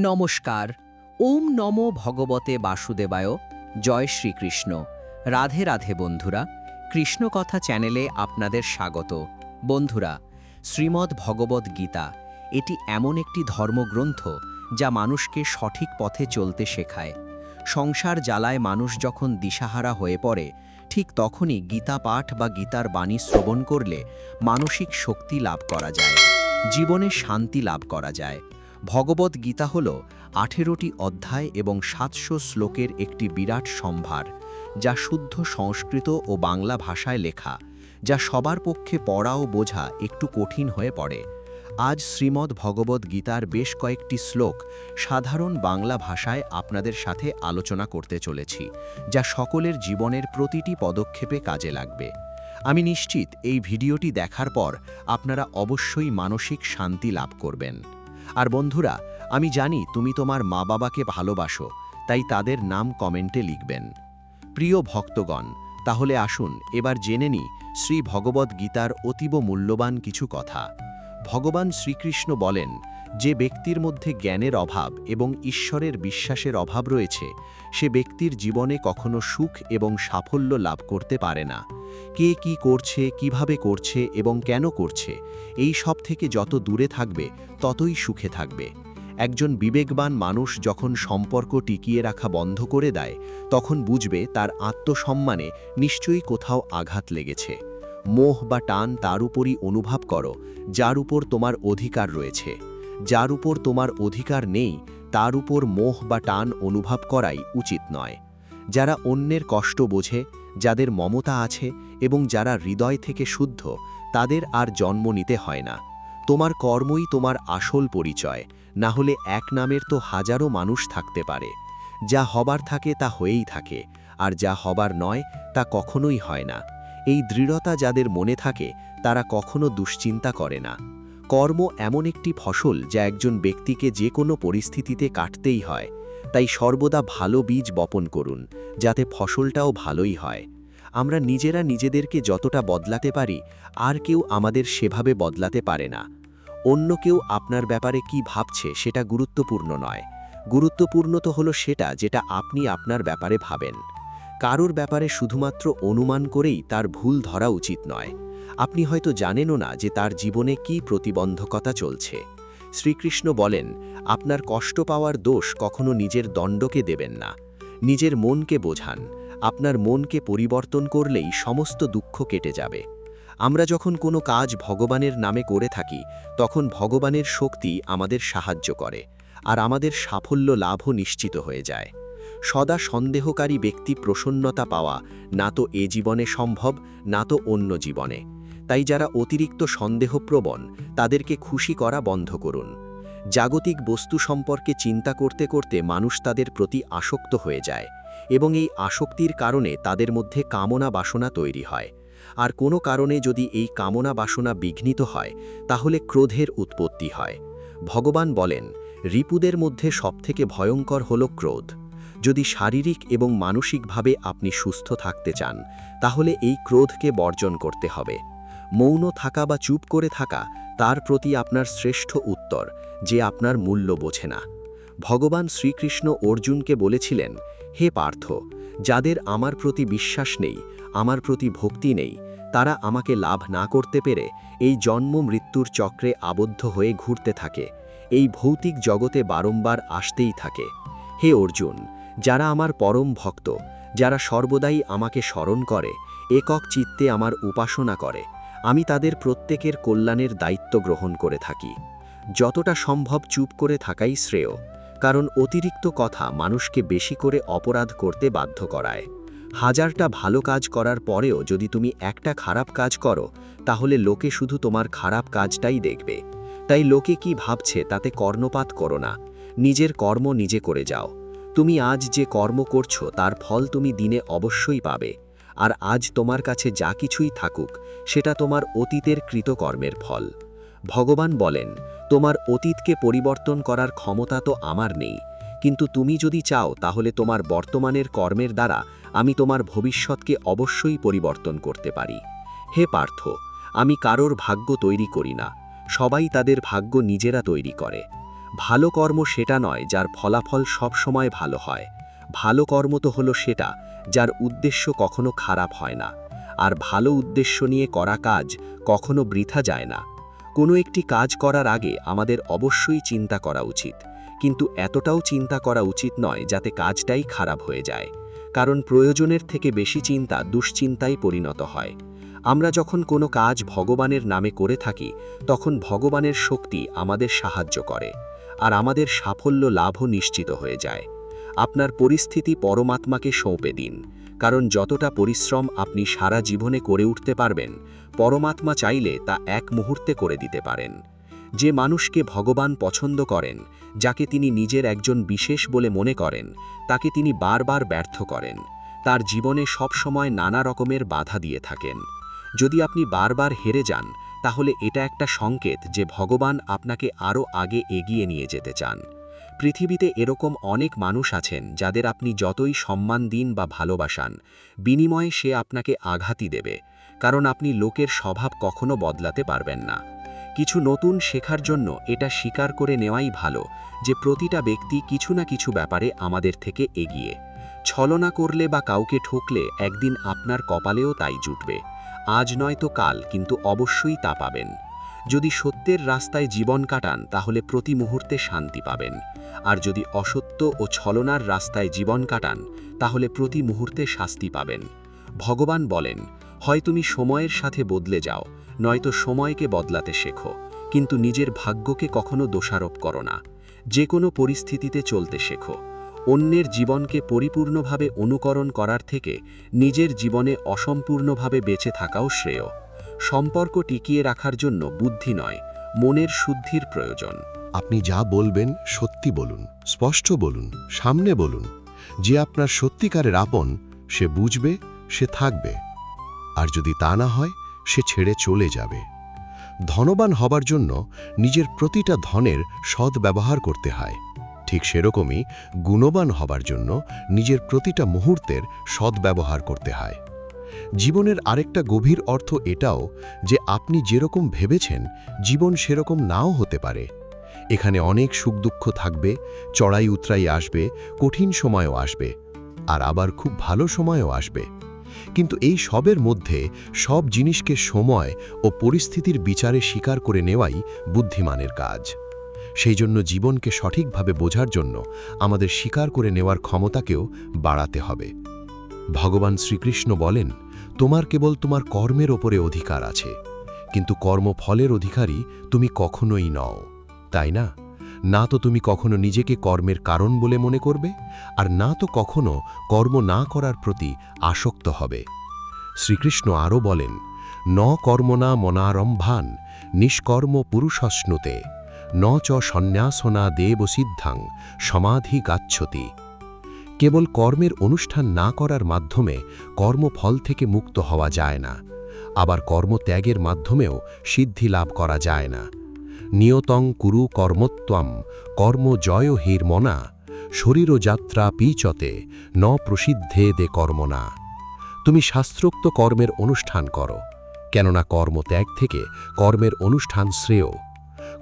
নমস্কার। ওম নমো ভগবতে বাসুদেবায়। জয় শ্রীকৃষ্ণ। রাধে রাধে বন্ধুরা, কৃষ্ণকথা চ্যানেলে আপনাদের স্বাগত। বন্ধুরা, শ্রীমদ্ ভগবদ্ গীতা এটি এমন একটি ধর্মগ্রন্থ যা মানুষকে সঠিক পথে চলতে শেখায়। সংসার জ্বালায় মানুষ যখন দিশাহারা হয়ে পড়ে, ঠিক তখনই গীতা পাঠ বা গীতার বাণী শ্রবণ করলে মানসিক শক্তি লাভ করা যায়, জীবনে শান্তি লাভ করা যায়। ভগবদ্ গীতা হল 18টি অধ্যায় এবং 700 শ্লোকের একটি বিরাট সম্ভার, যা শুদ্ধ সংস্কৃত ও বাংলা ভাষায় লেখা, যা সবার পক্ষে পড়া ও বোঝা একটু কঠিন হয়ে পড়ে। আজ শ্রীমদ্ ভগবদ্ গীতার বেশ কয়েকটি শ্লোক সাধারণ বাংলা ভাষায় আপনাদের সাথে আলোচনা করতে চলেছি, যা সকলের জীবনের প্রতিটি পদক্ষেপে কাজে লাগবে। আমি নিশ্চিত এই ভিডিওটি দেখার পর আপনারা অবশ্যই মানসিক শান্তি লাভ করবেন। আর বন্ধুরা, আমি জানি তুমি তোমার মা বাবাকে ভালোবাসো, তাই তাদের নাম কমেন্টে লিখবেন। প্রিয় ভক্তগণ, তাহলে আসুন এবার জেনে নিই শ্রী ভগবদ্ গীতার অতীব মূল্যবান কিছু কথা। ভগবান শ্রীকৃষ্ণ বলেন, যে ব্যক্তির মধ্যে জ্ঞানের অভাব এবং ঈশ্বরের বিশ্বাসের অভাব রয়েছে, সে ব্যক্তির জীবনে কখনো সুখ এবং সাফল্য লাভ করতে পারে না। কে কি করছে, কিভাবে করছে এবং কেন করছে, এই সব থেকে যত দূরে থাকবে ততই সুখে থাকবে। একজন বিবেকবান মানুষ যখন সম্পর্ক টিকিয়ে রাখা বন্ধ করে দেয়, তখন বুঝবে তার আত্মসম্মানে নিশ্চয়ই কোথাও আঘাত লেগেছে। মোহ বা টান তার উপরই অনুভব করো যার উপর তোমার অধিকার রয়েছে। যার উপর তোমার অধিকার নেই, তার উপর মোহ বা টান অনুভব করাই উচিত নয়। যারা অন্যের কষ্ট বোঝে, যাদের মমতা আছে এবং যারা হৃদয় থেকে শুদ্ধ, তাদের আর জন্ম নিতে হয় না। তোমার কর্মই তোমার আসল পরিচয়, না হলে এক নামের তো হাজারো মানুষ থাকতে পারে। যা হবার থাকে তা হয়েই থাকে, আর যা হবার নয় তা কখনোই হয় না। এই দৃঢ়তা যাদের মনে থাকে, তারা কখনো দুশ্চিন্তা করে না। কর্ম এমন একটি ফসল যা একজন ব্যক্তিকে যে কোনো পরিস্থিতিতে কাটতেই হয়। তাই সর্বদা ভালো বীজ বপন করুন, যাতে ফসলটাও ভালোই হয়। আমরা নিজেরা নিজেদেরকে যতটা বদলাতে পারি, আর কেউ আমাদের সেভাবে বদলাতে পারে না। অন্য কেউ আপনার ব্যাপারে কি ভাবছে সেটা গুরুত্বপূর্ণ নয়। গুরুত্বপূর্ণ তো হলো সেটা যেটা আপনি আপনার ব্যাপারে ভাবেন। কারোর ব্যাপারে শুধুমাত্র অনুমান করেই তার ভুল ধরা উচিত নয়। আপনি হয়তো জানেনও না যে তার জীবনে কি প্রতিবন্ধকতা চলছে। শ্রীকৃষ্ণ বলেন, আপনার কষ্ট পাওয়ার দোষ কখনো নিজের দণ্ডকে দেবেন না। নিজের মনকে বোঝান। আপনার মনকে পরিবর্তন করলেই সমস্ত দুঃখ কেটে যাবে। আমরা যখন কোনো কাজ ভগবানের নামে করে থাকি, তখন ভগবানের শক্তি আমাদের সাহায্য করে, আর আমাদের সাফল্য লাভও নিশ্চিত হয়ে যায়। সদা সন্দেহকারী ব্যক্তি প্রসন্নতা পাওয়া না তো এ জীবনে সম্ভব, না তো অন্য জীবনে। তাই যারা অতিরিক্ত সন্দেহপ্রবণ, তাদেরকে খুশি করা বন্ধ করুন। জাগতিক বস্তু সম্পর্কে চিন্তা করতে করতে মানুষ তাদের প্রতি আসক্ত হয়ে যায়, এবং এই আসক্তির কারণে তাদের মধ্যে কামনা বাসনা তৈরি হয়। আর কোনো কারণে যদি এই কামনা বাসনা বিঘ্নিত হয়, তাহলে ক্রোধের উৎপত্তি হয়। ভগবান বলেন, রিপুদের মধ্যে সবথেকে ভয়ঙ্কর হল ক্রোধ। যদি শারীরিক এবং মানসিকভাবে আপনি সুস্থ থাকতে চান, তাহলে এই ক্রোধকে বর্জন করতে হবে। মৌন থাকা বা চুপ করে থাকা তার প্রতি আপনার শ্রেষ্ঠ উত্তর, যে আপনার মূল্য বোঝে না। ভগবান শ্রীকৃষ্ণ অর্জুনকে বলেছিলেন, হে পার্থ, যাদের আমার প্রতি বিশ্বাস নেই, আমার প্রতি ভক্তি নেই, তারা আমাকে লাভ না করতে পেরে এই জন্ম মৃত্যুর চক্রে আবদ্ধ হয়ে ঘুরতে থাকে, এই ভৌতিক জগতে বারংবার আসতেই থাকে। হে অর্জুন, যারা আমার পরম ভক্ত, যারা সর্বদাই আমাকে স্মরণ করে, একক চিত্তে আমার উপাসনা করে, আমি তাদের প্রত্যেকের কল্যাণের দায়িত্ব গ্রহণ করে থাকি। যতটা সম্ভব চুপ করে থাকাই শ্রেয়, কারণ অতিরিক্ত কথা মানুষকে বেশি করে অপরাধ করতে বাধ্য করায়। হাজারটা ভালো কাজ করার পরেও যদি তুমি একটা খারাপ কাজ করো, তাহলে লোকে শুধু তোমার খারাপ কাজটাই দেখবে। তাই লোকে কি ভাবছে তাতে কর্ণপাত করো না, নিজের কর্ম নিজে করে যাও। তুমি আজ যে কর্ম করছো তার ফল তুমি দিনে অবশ্যই পাবে। আর আজ তোমার কাছে যা কিছুই থাকুক, সেটা তোমার অতীতের কৃতকর্মের ফল। ভগবান বলেন, তোমার অতীতকে পরিবর্তন করার ক্ষমতা তো আমার নেই, কিন্তু তুমি যদি চাও তাহলে তোমার বর্তমানের কর্মের দ্বারা আমি তোমার ভবিষ্যৎকে অবশ্যই পরিবর্তন করতে পারি। হে পার্থ, আমি কারোর ভাগ্য তৈরি করি না, সবাই তাদের ভাগ্য নিজেরা তৈরি করে। ভালো কর্ম সেটা নয় যার ফলাফল সব সময় ভালো হয়। ভালো কর্ম তো হলো সেটা যার উদ্দেশ্য কখনো খারাপ হয় না। আর ভালো উদ্দেশ্য নিয়ে করা কাজ কখনো বৃথা যায় না। কোনো একটি কাজ করার আগে আমাদের অবশ্যই চিন্তা করা উচিত, কিন্তু এতটাও চিন্তা করা উচিত নয় যাতে কাজটাই খারাপ হয়ে যায়। কারণ প্রয়োজনের থেকে বেশি চিন্তা দুশ্চিন্তায় পরিণত হয়। আমরা যখন কোনো কাজ ভগবানের নামে করে থাকি, তখন ভগবানের শক্তি আমাদের সাহায্য করে, আর আমাদের সাফল্য লাভও নিশ্চিত হয়ে যায়। আপনার পরিস্থিতি পরমাত্মাকে সঁপে দিন, কারণ যতটা পরিশ্রম আপনি সারা জীবনে করে উঠতে পারবেন, পরমাত্মা চাইলে তা এক মুহূর্তে করে দিতে পারেন। যে মানুষকে ভগবান পছন্দ করেন, যাকে তিনি নিজের একজন বিশেষ বলে মনে করেন, তাকে তিনি বারবার ব্যর্থ করেন। তার জীবনে সব সময় নানা রকমের বাধা দিয়ে থাকেন। যদি আপনি বারবার হেরে যান, তাহলে এটা একটা সংকেত যে ভগবান আপনাকে আরও আগে এগিয়ে নিয়ে যেতে চান। পৃথিবীতে এরকম অনেক মানুষ আছেন যাদের আপনি যতই সম্মান দিন বা ভালোবাসান, বিনিময়ে সে আপনাকে আঘাতই দেবে, কারণ আপনি লোকের স্বভাব কখনো বদলাতে পারবেন না। কিছু নতুন শেখার জন্য এটা স্বীকার করে নেওয়াই ভালো যে প্রতিটা ব্যক্তি কিছু না কিছু ব্যাপারে আমাদের থেকে এগিয়ে। ছলনা করলে বা কাউকে ঠকলে একদিন আপনার কপালেও তাই জুটবে। আজ নয়তো কাল, কিন্তু অবশ্যই তা পাবেন। যদি সত্যের রাস্তায় জীবন কাটান, তাহলে প্রতি মুহূর্তে শান্তি পাবেন। আর যদি অসত্য ও ছলনার রাস্তায় জীবন কাটান, তাহলে প্রতি মুহূর্তে শাস্তি পাবেন। ভগবান বলেন, হয় তুমি সময়ের সাথে বদলে যাও, নয়তো সময়কে বদলাতে শেখো, কিন্তু নিজের ভাগ্যকে কখনো দোষারোপ করো না। যে কোনো পরিস্থিতিতে চলতে শেখো। অন্যের জীবনকে পরিপূর্ণভাবে অনুকরণ করার থেকে নিজের জীবনে অসম্পূর্ণভাবে বেঁচে থাকাও শ্রেয়। সম্পর্ক টিকিয়ে রাখার জন্য বুদ্ধি নয়, মনের শুদ্ধির প্রয়োজন। আপনি যা বলবেন সত্যি বলুন, স্পষ্ট বলুন, সামনে বলুন। যে আপনার সত্যিকারের আপন, সে বুঝবে, সে থাকবে। আর যদি তা না হয়, সে ছেড়ে চলে যাবে। ধনবান হবার জন্য নিজের প্রতিটা ধনের সদ্ব্যবহার করতে হয়। ঠিক সেরকমই গুণবান হবার জন্য নিজের প্রতিটা মুহূর্তের সদ্ব্যবহার করতে হয়। জীবনের আরেকটা গভীর অর্থ এটাও যে আপনি যেরকম ভেবেছেন, জীবন সেরকম নাও হতে পারে। এখানে অনেক সুখ দুঃখ থাকবে, চড়াই উতরাই আসবে, কঠিন সময়ও আসবে, আর আবার খুব ভালো সময়ও আসবে। কিন্তু এই সবের মধ্যে সব জিনিসকে সময় ও পরিস্থিতির বিচারে স্বীকার করে নেওয়াই বুদ্ধিমানের কাজ। সেই জন্য জীবনকে সঠিকভাবে বোঝার জন্য আমাদের স্বীকার করে নেওয়ার ক্ষমতাকেও বাড়াতে হবে। ভগবান শ্রীকৃষ্ণ বলেন, তোমার কেবল তোমার কর্মের ওপরে অধিকার আছে, কিন্তু কর্মফলের অধিকারী তুমি কখনোই নও, তাই না? না তো তুমি কখনো নিজেকে কর্মের কারণ বলে মনে করবে, আর না তো কখনো কর্ম না করার প্রতি আসক্ত হবে। শ্রীকৃষ্ণ আরও বলেন, ন কর্মণা মনারম্ভান নিষ্কর্ম পুরুষশ্নুতে ন চ সন্ন্যাসনা দেবসিদ্ধাং সমাধি গাচ্ছতি। কেবল কর্মের অনুষ্ঠান না করার মাধ্যমে কর্মফল থেকে মুক্ত হওয়া যায় না, আবার কর্মত্যাগের মাধ্যমেও সিদ্ধি লাভ করা যায় না। নিয়তং কুরু কর্মত্বম কর্ম জয় হির্মনা শরীর যাত্রা পিচতে ন প্রসিদ্ধে দে কর্মনা। তুমি শাস্ত্রোক্ত কর্মের অনুষ্ঠান করো, কেননা কর্মত্যাগ থেকে কর্মের অনুষ্ঠান শ্রেয়।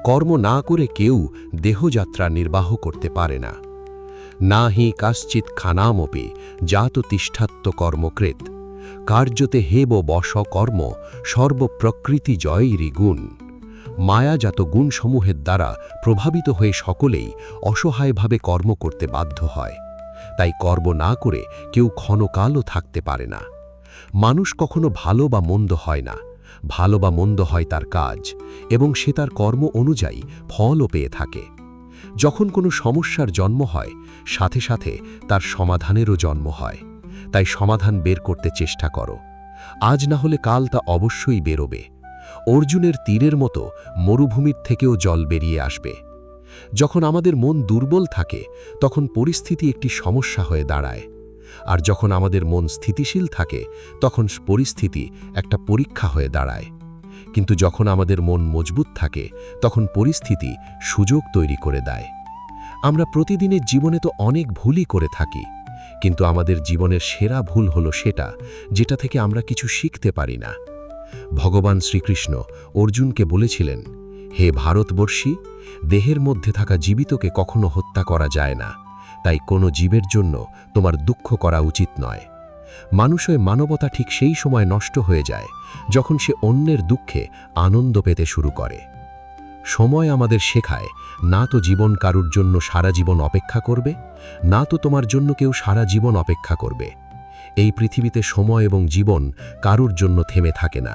কর্ম না করে কেউ দেহযাত্রা নির্বাহ করতে পারে না। না হি কাশ্চিৎ খানামপি জাত তিষ্ঠাত্ম কর্মকৃত কার্যতে হেব বশ কর্ম সর্বপ্রকৃতি জয়ৈরি গুণ। মায়াজাত গুণসমূহের দ্বারা প্রভাবিত হয়ে সকলেই অসহায়ভাবে কর্ম করতে বাধ্য হয়। তাই কর্ম না করে কেউ ক্ষণকালও থাকতে পারে না। মানুষ কখনো ভালো বা মন্দ হয় না, ভালো বা মন্দ হয় তার কাজ, এবং সে তার কর্ম অনুযায়ী ফলও পেয়ে থাকে। যখন কোনো সমস্যার জন্ম হয়, সাথে সাথে তার সমাধানেরও জন্ম হয়। তাই সমাধান বের করতে চেষ্টা করো। আজ না হলে কাল তা অবশ্যই বেরোবে। অর্জুনের তীরের মতো মরুভূমির থেকেও জল বেরিয়ে আসবে। যখন আমাদের মন দুর্বল থাকে, তখন পরিস্থিতি একটি সমস্যা হয়ে দাঁড়ায়, আর যখন আমাদের মন স্থিতিশীল থাকে, তখন পরিস্থিতি একটা পরীক্ষা হয়ে দাঁড়ায়। কিন্তু যখন আমাদের মন মজবুত থাকে, তখন পরিস্থিতি সুযোগ তৈরি করে দেয়। আমরা প্রতিদিনের জীবনে তো অনেক ভুলই করে থাকি, কিন্তু আমাদের জীবনের সেরা ভুল হলো সেটা যেটা থেকে আমরা কিছু শিখতে পারি না। ভগবান শ্রীকৃষ্ণ অর্জুনকে বলেছিলেন, হে ভারতবর্ষী, দেহের মধ্যে থাকা জীবিতকে কখনো হত্যা করা যায় না, তাই কোনো জীবের জন্য তোমার দুঃখ করা উচিত নয়। মানুষের মানবতা ঠিক সেই সময় নষ্ট হয়ে যায় যখন সে অন্যের দুঃখে আনন্দ পেতে শুরু করে। সময় আমাদের শেখায়, না তো জীবন কারুর জন্য সারা জীবন অপেক্ষা করবে, না তো তোমার জন্য কেউ সারা জীবন অপেক্ষা করবে। এই পৃথিবীতে সময় এবং জীবন কারুর জন্য থেমে থাকে না।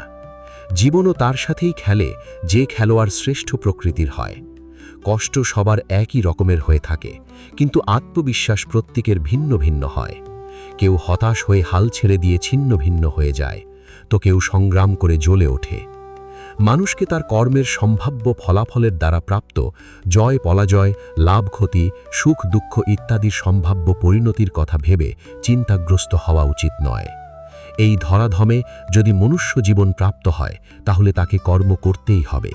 জীবনও তার সাথেই খেলে যে খেলোয়াড় শ্রেষ্ঠ প্রকৃতির হয়। কষ্ট সবার একই রকমের হয়ে থাকে, কিন্তু আত্মবিশ্বাস প্রত্যেকের ভিন্ন ভিন্ন হয়। কেউ হতাশ হয়ে হাল ছেড়ে দিয়ে ছিন্ন ভিন্ন হয়ে যায়, তো কেউ সংগ্রাম করে জ্বলে ওঠে। মানুষকে তার কর্মের সম্ভাব্য ফলাফলের দ্বারা প্রাপ্ত জয় পরাজয়, লাভ ক্ষতি, সুখ দুঃখ ইত্যাদির সম্ভাব্য পরিণতির কথা ভেবে চিন্তাগ্রস্ত হওয়া উচিত নয়। এই ধরাধমে যদি মনুষ্য জীবন প্রাপ্ত হয়, তাহলে তাকে কর্ম করতেই হবে।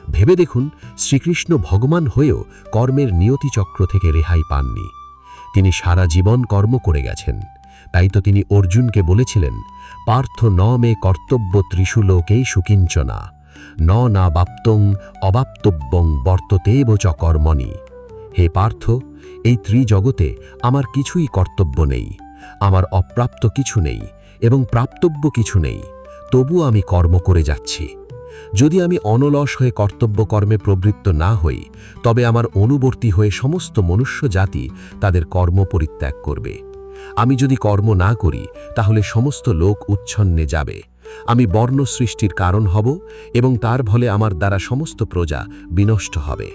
ভেবে দেখুন, শ্রীকৃষ্ণ ভগবান হয়েও কর্মের নিয়তিচক্র থেকে রেহাই পাননি। তিনি সারা জীবন কর্ম করে গেছেন। তাই তো তিনি অর্জুনকে বলেছিলেন, পার্থ ন মে কর্তব্য ত্রিষু লোকেই সুকিঞ্চনা না বাপ্তং অবাপ্তব্যং বর্ততেব চ কর্মণি। হে পার্থ, এই ত্রিজগতে আমার কিছুই কর্তব্য নেই, আমার অপ্রাপ্ত কিছু নেই এবং প্রাপ্তব্য কিছু নেই, তবু আমি কর্ম করে যাচ্ছি। যদি আমি অনলস হয়ে কর্তব্য কর্মে প্রবৃত্ত না হই, তবে আমার অনুবর্তী হয়ে সমস্ত মনুষ্য জাতি তাদের কর্ম পরিত্যাগ করবে। আমি যদি কর্ম না করি, তাহলে সমস্ত লোক উচ্ছন্নে যাবে। আমি বর্ণ সৃষ্টির কারণ হব এবং তার ফলে আমার দ্বারা সমস্ত প্রজা বিনষ্ট হবে।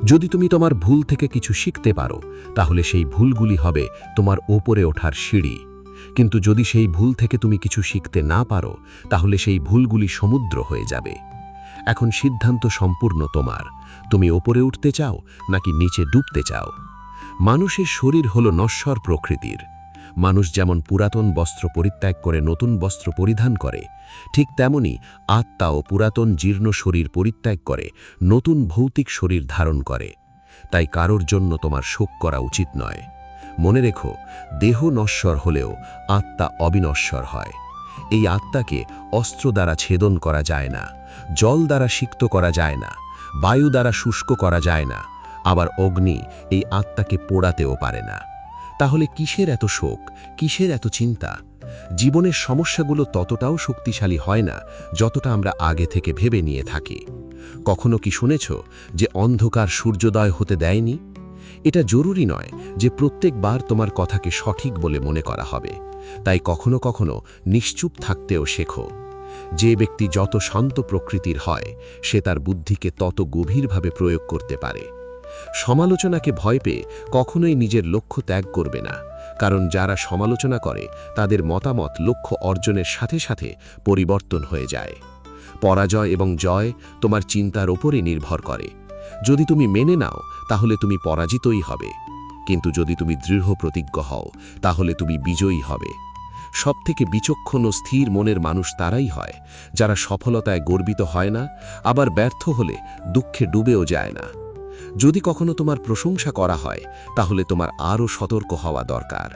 যদি তুমি তোমার ভুল থেকে কিছু শিখতে পারো, তাহলে সেই ভুলগুলি হবে তোমার ওপরে ওঠার সিঁড়ি। কিন্তু যদি সেই ভুল থেকে তুমি কিছু শিখতে না পারো, তাহলে সেই ভুলগুলি সমুদ্র হয়ে যাবে। এখন সিদ্ধান্ত সম্পূর্ণ তোমার। তুমি ওপরে উঠতে চাও নাকি নিচে ডুবতে চাও? মানুষের শরীর হলো নশ্বর প্রকৃতির। মানুষ যেমন পুরাতন বস্ত্র পরিত্যাগ করে নতুন বস্ত্র পরিধান করে, ঠিক তেমনি আত্মাও পুরাতন জীর্ণ শরীর পরিত্যাগ করে নতুন ভৌতিক শরীর ধারণ করে। তাই কারোর জন্য তোমার শোক করা উচিত নয়। মনে রেখো, দেহ নশ্বর হলেও আত্মা অবিনশ্বর হয়। এই আত্মাকে অস্ত্র দ্বারা ছেদন করা যায় না, জল দ্বারা সিক্ত করা যায় না, বায়ু দ্বারা শুষ্ক করা যায় না, আবার অগ্নি এই আত্মাকে পোড়াতেও পারে না। তাহলে কিসের এত শোক, কিসের এত চিন্তা? জীবনের সমস্যাগুলো ততটাও শক্তিশালী হয় না যতটা আমরা আগে থেকে ভেবে নিয়ে থাকি। কখনো কি শুনেছ যে অন্ধকার সূর্যোদয় হতে দেয়নি? এটা জরুরি নয় যে প্রত্যেকবার তোমার কথাকে সঠিক বলে মনে করা হবে। তাই কখনো কখনো নিশ্চুপ থাকতেও শেখো। যে ব্যক্তি যত শান্ত প্রকৃতির হয়, সে তার বুদ্ধিকে তত গভীরভাবে প্রয়োগ করতে পারে। সমালোচনাকে ভয় পেয়ে কখনোই নিজের লক্ষ্য ত্যাগ করবে না, কারণ যারা সমালোচনা করে তাদের মতামত লক্ষ্য অর্জনের সাথে সাথে পরিবর্তন হয়ে যায়। পরাজয় এবং জয় তোমার চিন্তার ওপরে নির্ভর করে। যদি তুমি মেনে নাও, তাহলে তুমি পরাজিতই হবে, কিন্তু যদি তুমি দৃঢ় প্রতিজ্ঞ হও, তাহলে তুমি বিজয়ী হবে। সবথেকে বিচক্ষণ ও স্থির মনের মানুষ তারাই হয় যারা সফলতায় গর্বিত হয় না, আবার ব্যর্থ হলে দুঃখে ডুবেও যায় না। যদি কখনো তোমার প্রশংসা করা হয়, তাহলে তোমার আরও সতর্ক হওয়া দরকার।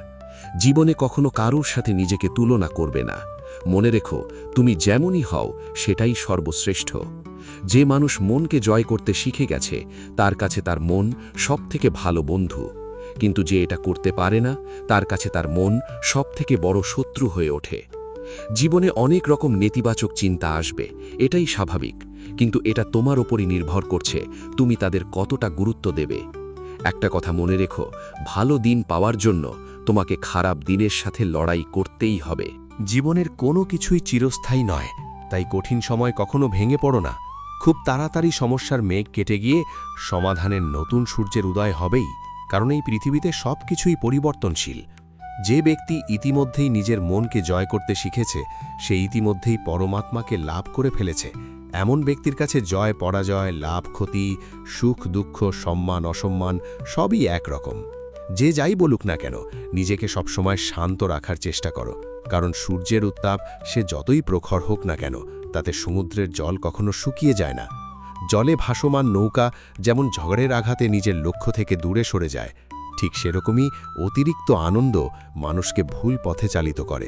জীবনে কখনো কারোর সাথে নিজেকে তুলনা করবে না। মনে রেখো, তুমি যেমনই হও সেটাই সর্বশ্রেষ্ঠ। যে মানুষ মনকে জয় করতে শিখে গেছে, তার কাছে তার মন সবথেকে ভালো বন্ধু। কিন্তু যে এটা করতে পারে না, তার কাছে তার মন সবথেকে বড় শত্রু হয়ে ওঠে। জীবনে অনেক রকম নেতিবাচক চিন্তা আসবে, এটাই স্বাভাবিক, কিন্তু এটা তোমার ওপরই নির্ভর করছে তুমি তাদের কতটা গুরুত্ব দেবে। একটা কথা মনে রেখো, ভালো দিন পাওয়ার জন্য তোমাকে খারাপ দিনের সাথে লড়াই করতেই হবে। জীবনের কোনো কিছুই চিরস্থায়ী নয়, তাই কঠিন সময় কখনো ভেঙে পড়ো না। খুব তাড়াতাড়ি সমস্যার মেঘ কেটে গিয়ে সমাধানের নতুন সূর্যের উদয় হবেই, কারণ এই পৃথিবীতে সব কিছুই পরিবর্তনশীল। যে ব্যক্তি ইতিমধ্যেই নিজের মনকে জয় করতে শিখেছে, সে ইতিমধ্যেই পরমাত্মাকে লাভ করে ফেলেছে। এমন ব্যক্তির কাছে জয় পরাজয়, লাভ ক্ষতি, সুখ দুঃখ, সম্মান অসম্মান সবই একরকম। যে যাই বলুক না কেন, নিজেকে সবসময় শান্ত রাখার চেষ্টা করো, কারণ সূর্যের উত্তাপ সে যতই প্রখর হোক না কেন, তাতে সমুদ্রের জল কখনো শুকিয়ে যায় না। জলে ভাসমান নৌকা যেমন ঝড়ের আঘাতে নিজের লক্ষ্য থেকে দূরে সরে যায়, ঠিক সেরকমই অতিরিক্ত আনন্দ মানুষকে ভুল পথে চালিত করে।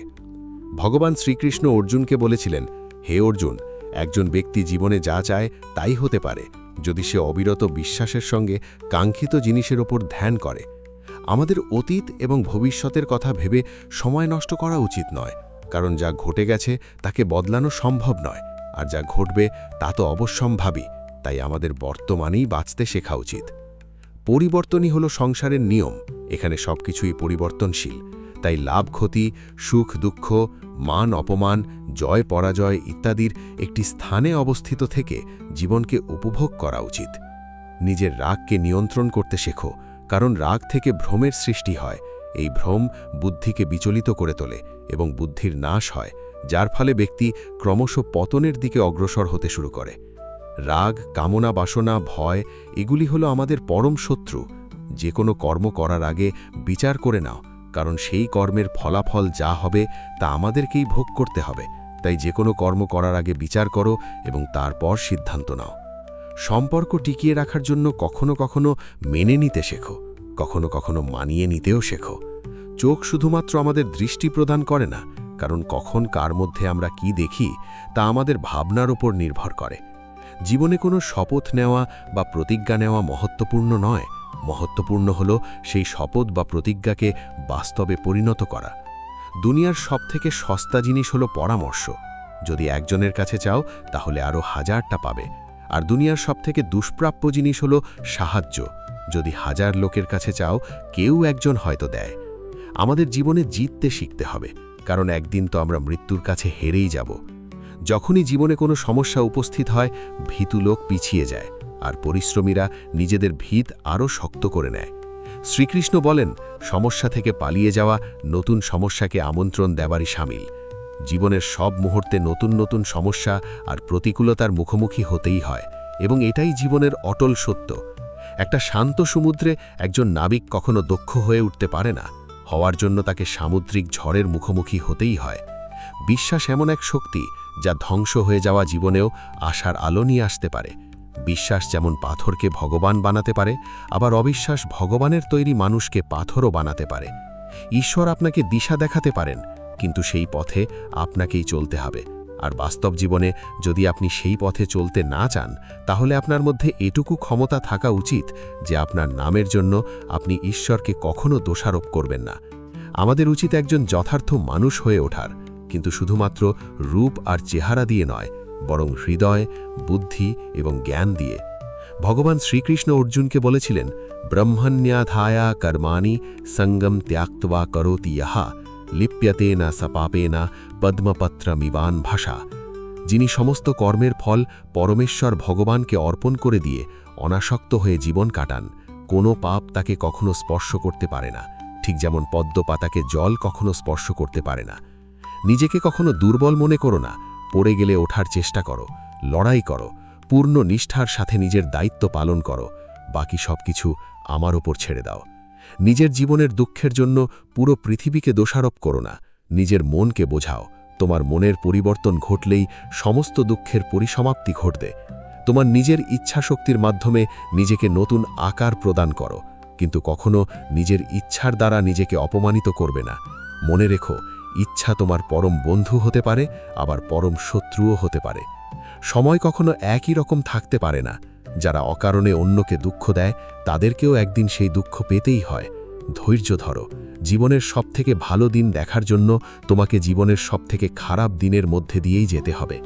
ভগবান শ্রীকৃষ্ণ অর্জুনকে বলেছিলেন, হে অর্জুন, একজন ব্যক্তি জীবনে যা চায় তাই হতে পারে, যদি সে অবিরত বিশ্বাসের সঙ্গে কাঙ্ক্ষিত জিনিসের ওপর ধ্যান করে। আমাদের অতীত এবং ভবিষ্যতের কথা ভেবে সময় নষ্ট করা উচিত নয়, কারণ যা ঘটে গেছে তাকে বদলানো সম্ভব নয়, আর যা ঘটবে তা তো অবশ্যম্ভাবী। তাই আমাদের বর্তমানেই বাঁচতে শেখা উচিত। পরিবর্তনই হলো সংসারের নিয়ম, এখানে সবকিছুই পরিবর্তনশীল। তাই লাভ ক্ষতি, সুখ দুঃখ, মান অপমান, জয় পরাজয় ইত্যাদির একটি স্থানে অবস্থিত থেকে জীবনকে উপভোগ করা উচিত। নিজের রাগকে নিয়ন্ত্রণ করতে শেখো, কারণ রাগ থেকে ভ্রমের সৃষ্টি হয়। এই ভ্রম বুদ্ধিকে বিচলিত করে তোলে এবং বুদ্ধির নাশ হয়, যার ফলে ব্যক্তি ক্রমশ পতনের দিকে অগ্রসর হতে শুরু করে। রাগ, কামনা, বাসনা, ভয় এগুলি হলো আমাদের পরম শত্রু। যে কোনো কর্ম করার আগে বিচার করে নাও, কারণ সেই কর্মের ফলাফল যা হবে তা আমাদেরকেই ভোগ করতে হবে। তাই যে কোনো কর্ম করার আগে বিচার করো এবং তারপর সিদ্ধান্ত নাও। সম্পর্ক টিকিয়ে রাখার জন্য কখনো কখনো মেনে নিতে শেখো, কখনো কখনো মানিয়ে নিতেও শেখো। চোখ শুধুমাত্র আমাদের দৃষ্টি প্রদান করে না, কারণ কখন কার মধ্যে আমরা কি দেখি তা আমাদের ভাবনার উপর নির্ভর করে। জীবনে কোনো শপথ নেওয়া বা প্রতিজ্ঞা নেওয়া মহত্বপূর্ণ নয়, মহত্বপূর্ণ হল সেই শপথ বা প্রতিজ্ঞাকে বাস্তবে পরিণত করা। দুনিয়ার সবথেকে সস্তা জিনিস হলো পরামর্শ। যদি একজনের কাছে চাও তাহলে আরও হাজারটা পাবে। আর দুনিয়ার সবথেকে দুষ্প্রাপ্য জিনিস হলো সাহায্য। যদি হাজার লোকের কাছে চাও, কেউ একজন হয়তো দেয়। আমাদের জীবনে জিততে শিখতে হবে, কারণ একদিন তো আমরা মৃত্যুর কাছে হেরেই যাব। যখনই জীবনে কোনো সমস্যা উপস্থিত হয়, ভীতু লোক পিছিয়ে যায়, আর পরিশ্রমীরা নিজেদের ভিত আরও শক্ত করে নেয়। শ্রীকৃষ্ণ বলেন, সমস্যা থেকে পালিয়ে যাওয়া নতুন সমস্যাকে আমন্ত্রণ দেওয়ারই শামিল। জীবনের সব মুহূর্তে নতুন নতুন সমস্যা আর প্রতিকূলতার মুখোমুখি হতেই হয়, এবং এটাই জীবনের অটল সত্য। একটা শান্ত সমুদ্রে একজন নাবিক কখনো দক্ষ হয়ে উঠতে পারে না, হওয়ার জন্য তাকে সামুদ্রিক ঝড়ের মুখোমুখি হতেই হয়। বিশ্বাস এমন এক শক্তি যা ধ্বংস হয়ে যাওয়া জীবনেও আশার আলো নিয়ে আসতে পারে। বিশ্বাস যেমন পাথরকে ভগবান বানাতে পারে, আবার অবিশ্বাস ভগবানের তৈরি মানুষকে পাথরও বানাতে পারে। ঈশ্বর আপনাকে দিশা দেখাতে পারেন, কিন্তু সেই পথে আপনাকেই চলতে হবে। আর বাস্তব জীবনে যদি আপনি সেই পথে চলতে না চান, তাহলে আপনার মধ্যে এটুকু ক্ষমতা থাকা উচিত যে আপনার নামের জন্য আপনি ঈশ্বরকে কখনো দোষারোপ করবেন না। আমাদের উচিত একজন যথার্থ মানুষ হয়ে ওঠার, কিন্তু শুধুমাত্র রূপ আর চেহারা দিয়ে নয়, বরং হৃদয়, বুদ্ধি এবং জ্ঞান দিয়ে। ভগবান শ্রীকৃষ্ণ অর্জুনকে বলেছিলেন, ব্রহ্মণ্যাধায়া কর্মাণি সঙ্গম ত্যাক্তবা করোতি ইহা লিপ্যতে না সপাপে না পদ্মপত্রমিবান ভাষা। যিনি সমস্ত কর্মের ফল পরমেশ্বর ভগবানকে অর্পণ করে দিয়ে অনাসক্ত হয়ে জীবন কাটান, কোনো পাপ তাকে কখনো স্পর্শ করতে পারে না, ঠিক যেমন পদ্মপাতাকে জল কখনো স্পর্শ করতে পারে না। নিজেকে কখনো দুর্বল মনে করো না, পড়ে গেলে ওঠার চেষ্টা করো, লড়াই করো, পূর্ণ নিষ্ঠার সাথে নিজের দায়িত্ব পালন করো। বাকি সব কিছু আমার ওপর ছেড়ে দাও। নিজের জীবনের দুঃখের জন্য পুরো পৃথিবীকে দোষারোপ করো না, নিজের মনকে বোঝাও। তোমার মনের পরিবর্তন ঘটলেই সমস্ত দুঃখের পরিসমাপ্তি ঘটবে। তোমার নিজের ইচ্ছাশক্তির মাধ্যমে নিজেকে নতুন আকার প্রদান করো, কিন্তু কখনো নিজের ইচ্ছার দ্বারা নিজেকে অপমানিত করবে না। মনে রেখো, ইচ্ছা তোমার পরম বন্ধু হতে পারে, আবার পরম শত্রুও হতে পারে। সময় কখনো একই রকম থাকতে পারে না। যারা অকারণে অন্যকে দুঃখ দেয়, তাদেরকেও একদিন সেই দুঃখ পেতেই হয়। ধৈর্য ধরো। জীবনের সবথেকে ভালো দিন দেখার জন্য তোমাকে জীবনের সবথেকে খারাপ দিনের মধ্যে দিয়েই যেতে হবে।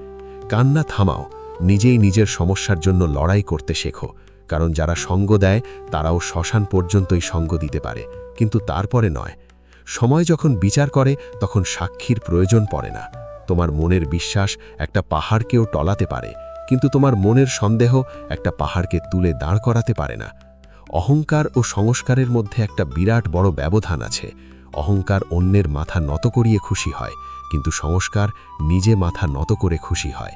কান্না থামাও, নিজেই নিজের সমস্যার জন্য লড়াই করতে শেখো, কারণ যারা সঙ্গ দেয় তারাও শ্মশান পর্যন্তই সঙ্গ দিতে পারে, কিন্তু তারপরে নয়। সময় যখন বিচার করে তখন সাক্ষীর প্রয়োজন পড়ে না। তোমার মনের বিশ্বাস একটা পাহাড়কেও টলাতে পারে, কিন্তু তোমার মনের সন্দেহ একটা পাহাড়কে তুলে দাঁড় করাতে পারে না। অহংকার ও সংস্কারের মধ্যে একটা বিরাট বড় ব্যবধান আছে। অহংকার অন্যের মাথা নত করিয়ে খুশি হয়, কিন্তু সংস্কার নিজে মাথা নত করে খুশি হয়।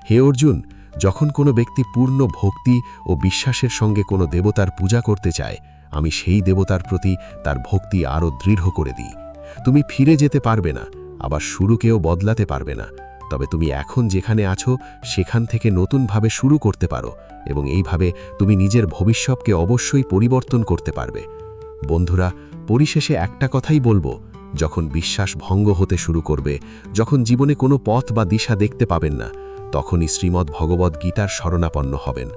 হে অর্জুন, যখন কোনো ব্যক্তি পূর্ণ ভক্তি ও বিশ্বাসের সঙ্গে কোনো দেবতার পূজা করতে চায়, আমি সেই দেবতার প্রতি তার ভক্তি আরও দৃঢ় করে দিই। তুমি ফিরে যেতে পারবে না, আবার শুরুকেও বদলাতে পারবে না, তবে তুমি এখন যেখানে আছো সেখান থেকে নতুনভাবে শুরু করতে পারো, এবং এইভাবে তুমি নিজের ভবিষ্যৎকে অবশ্যই পরিবর্তন করতে পারবে। বন্ধুরা, পরিশেষে একটা কথাই বলবো, যখন বিশ্বাস ভঙ্গ হতে শুরু করবে, যখন জীবনে কোনো পথ বা দিশা দেখতে পাবেন না, তখনই শ্রীমদ্ ভগবদ্ গীতার শরণাপন্ন হবেন।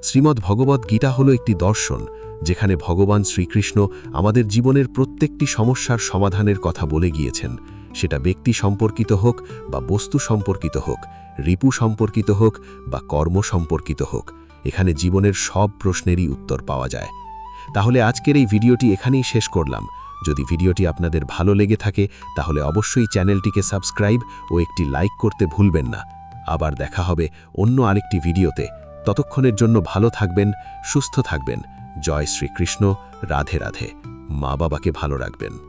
শ্রীমদ্ ভগবদ্ গীতা হলো একটি দর্শন, যেখানে ভগবান শ্রীকৃষ্ণ আমাদের জীবনের প্রত্যেকটি সমস্যার সমাধানের কথা বলে গিয়েছেন। সেটা ব্যক্তি সম্পর্কিত হোক বা বস্তু সম্পর্কিত হোক, রিপু সম্পর্কিত হোক বা কর্ম সম্পর্কিত হোক, এখানে জীবনের সব প্রশ্নেরই উত্তর পাওয়া যায়। তাহলে আজকের এই ভিডিওটি এখানেই শেষ করলাম। যদি ভিডিওটি আপনাদের ভালো লেগে থাকে তাহলে অবশ্যই চ্যানেলটিকে সাবস্ক্রাইব ও একটি লাইক করতে ভুলবেন না। আবার দেখা হবে অন্য আরেকটি ভিডিওতে। ততক্ষণের জন্য ভালো থাকবেন, সুস্থ থাকবেন। জয় শ্রীকৃষ্ণ। রাধে রাধে। মা বাবাকে ভালো রাখবেন।